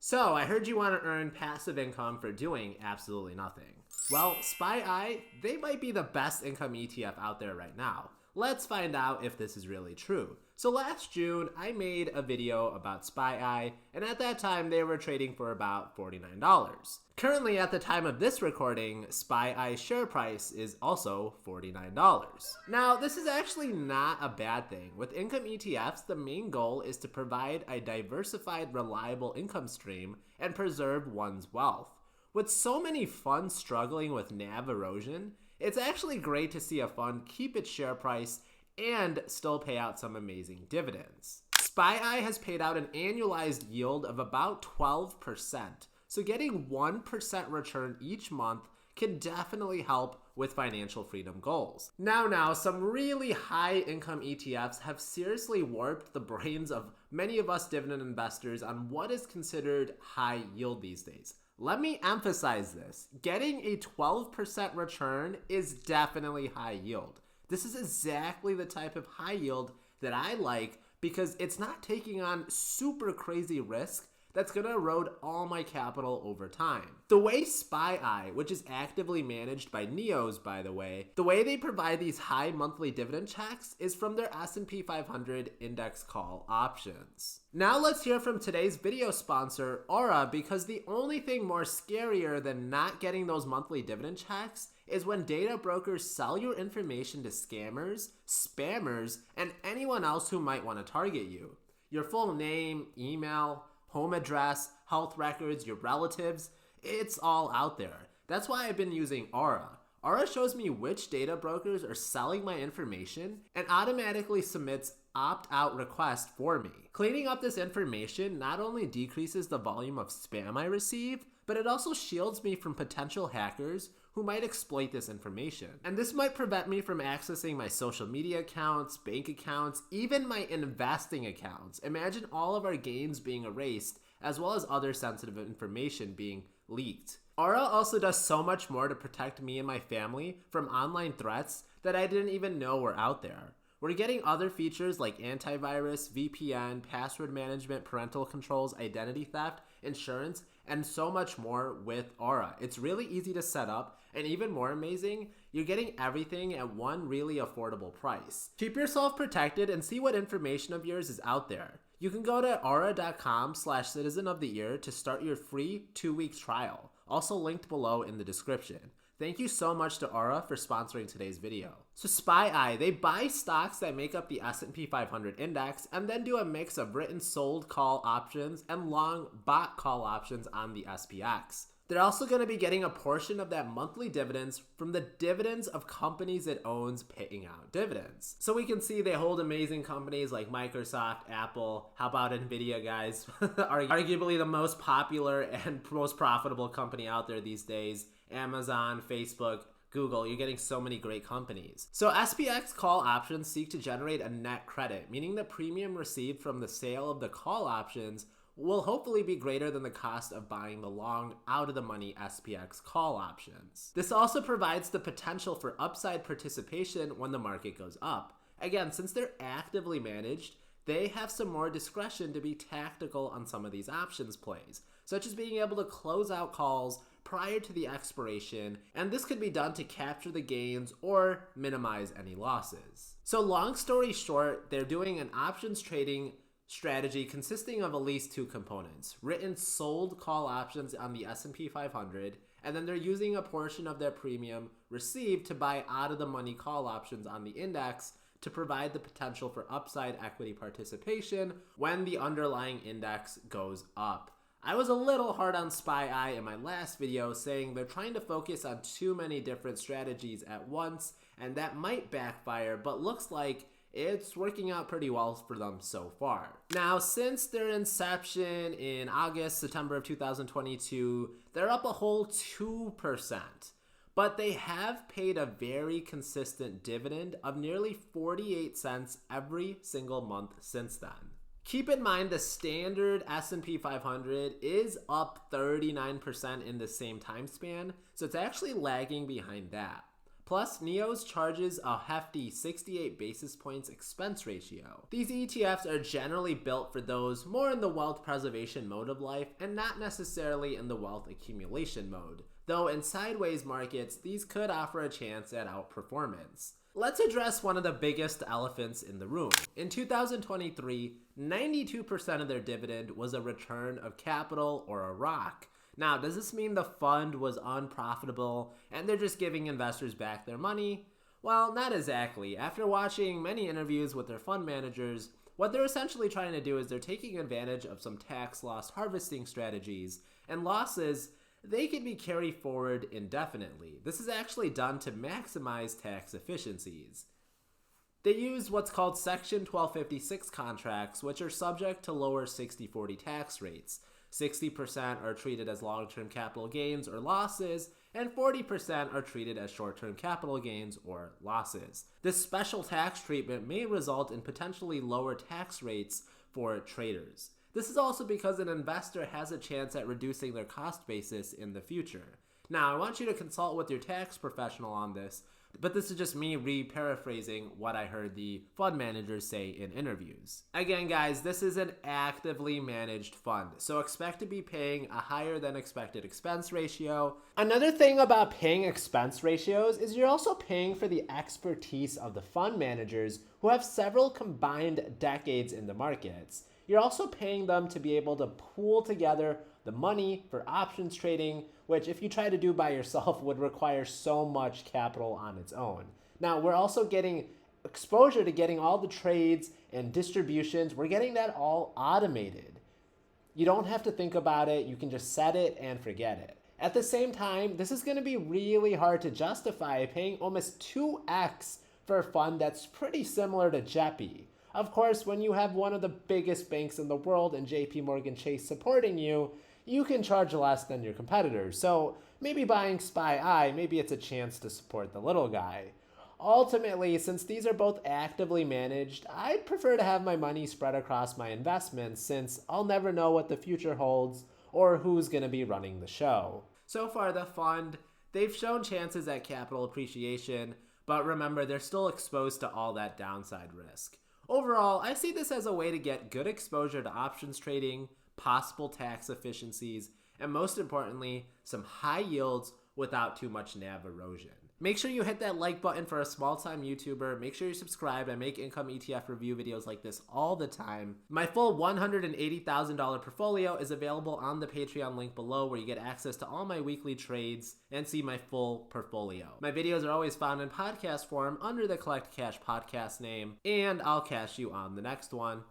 So, I heard you want to earn passive income for doing absolutely nothing. Well, SPYI, they might be the best income ETF out there right now. Let's find out if this is really true. So last June, I made a video about SPYI, and at that time they were trading for about $49. Currently, at the time of this recording, SPYI's share price is also $49. Now, this is actually not a bad thing. With income ETFs, the main goal is to provide a diversified, reliable income stream and preserve one's wealth. With so many funds struggling with NAV erosion, it's actually great to see a fund keep its share price and still pay out some amazing dividends. SPYI has paid out an annualized yield of about 12%, so getting 1% return each month can definitely help with financial freedom goals. Now, some really high income ETFs have seriously warped the brains of many of us dividend investors on what is considered high yield these days. Let me emphasize this. Getting a 12% return is definitely high yield. This is exactly the type of high yield that I like because it's not taking on super crazy risk that's going to erode all my capital over time. The way SPYI, which is actively managed by NEOS by the way they provide these high monthly dividend checks is from their S&P 500 index call options. Now let's hear from today's video sponsor, Aura, because the only thing more scarier than not getting those monthly dividend checks is when data brokers sell your information to scammers, spammers, and anyone else who might want to target you. Your full name, email, home address, health records, your relatives, it's all out there. That's why I've been using Aura. Aura shows me which data brokers are selling my information and automatically submits opt-out requests for me. Cleaning up this information not only decreases the volume of spam I receive, but it also shields me from potential hackers who might exploit this information. And this might prevent me from accessing my social media accounts, bank accounts, even my investing accounts. Imagine all of our gains being erased, as well as other sensitive information being leaked. Aura also does so much more to protect me and my family from online threats that I didn't even know were out there. We're getting other features like antivirus, VPN, password management, parental controls, identity theft, insurance, and so much more with Aura. It's really easy to set up, and even more amazing, you're getting everything at one really affordable price. Keep yourself protected and see what information of yours is out there. You can go to aura.com/citizenoftheyear to start your free 2-week trial, also linked below in the description. Thank you so much to Aura for sponsoring today's video. So SPYI, they buy stocks that make up the S&P 500 index and then do a mix of written sold call options and long bought call options on the SPX. They're also going to be getting a portion of that monthly dividends from the dividends of companies it owns paying out dividends. So we can see they hold amazing companies like Microsoft, Apple, how about Nvidia, guys? Arguably the most popular and most profitable company out there these days. Amazon, Facebook, Google, you're getting so many great companies. So SPX call options seek to generate a net credit, meaning the premium received from the sale of the call options will hopefully be greater than the cost of buying the long, out-of-the-money SPX call options. This also provides the potential for upside participation when the market goes up. Again, since they're actively managed, they have some more discretion to be tactical on some of these options plays, such as being able to close out calls prior to the expiration, and this could be done to capture the gains or minimize any losses. So long story short, they're doing an options trading strategy consisting of at least 2 components: written sold call options on the S&P 500, and then they're using a portion of their premium received to buy out of the money call options on the index to provide the potential for upside equity participation when the underlying index goes up. I was a little hard on SPYI in my last video, saying they're trying to focus on too many different strategies at once, and that might backfire, but looks like it's working out pretty well for them so far. Now, since their inception in September of 2022, they're up a whole 2%. But they have paid a very consistent dividend of nearly 48 cents every single month since then. Keep in mind the standard S&P 500 is up 39% in the same time span, so it's actually lagging behind that. Plus, NEOS charges a hefty 68 basis points expense ratio. These ETFs are generally built for those more in the wealth preservation mode of life and not necessarily in the wealth accumulation mode, though in sideways markets, these could offer a chance at outperformance. Let's address one of the biggest elephants in the room. In 2023, 92% of their dividend was a return of capital or a ROC. Now, does this mean the fund was unprofitable and they're just giving investors back their money? Well, not exactly. After watching many interviews with their fund managers, what they're essentially trying to do is they're taking advantage of some tax loss harvesting strategies, and losses, they can be carried forward indefinitely. This is actually done to maximize tax efficiencies. They use what's called Section 1256 contracts, which are subject to lower 60-40 tax rates. 60% are treated as long-term capital gains or losses, and 40% are treated as short-term capital gains or losses. This special tax treatment may result in potentially lower tax rates for traders. This is also because an investor has a chance at reducing their cost basis in the future. Now, I want you to consult with your tax professional on this, but this is just me re-paraphrasing what I heard the fund managers say in interviews. Again, guys, this is an actively managed fund, so expect to be paying a higher than expected expense ratio. Another thing about paying expense ratios is you're also paying for the expertise of the fund managers who have several combined decades in the markets. You're also paying them to be able to pool together the money for options trading, which if you try to do by yourself would require so much capital on its own. Now, we're also getting exposure to getting all the trades and distributions. We're getting that all automated. You don't have to think about it. You can just set it and forget it. At the same time, this is going to be really hard to justify paying almost 2x for a fund that's pretty similar to JEPI. Of course, when you have one of the biggest banks in the world and JP Morgan Chase supporting you, you can charge less than your competitors. So maybe buying SPYI, maybe it's a chance to support the little guy. Ultimately, since these are both actively managed, I'd prefer to have my money spread across my investments since I'll never know what the future holds or who's going to be running the show. So far, the fund, they've shown chances at capital appreciation, but remember, they're still exposed to all that downside risk. Overall, I see this as a way to get good exposure to options trading, possible tax efficiencies, and most importantly, some high yields without too much NAV erosion. Make sure you hit that like button for a small-time YouTuber. Make sure you subscribe. I make income ETF review videos like this all the time. My full $180,000 portfolio is available on the Patreon link below, where you get access to all my weekly trades and see my full portfolio. My videos are always found in podcast form under the Collect Cash podcast name, and I'll catch you on the next one.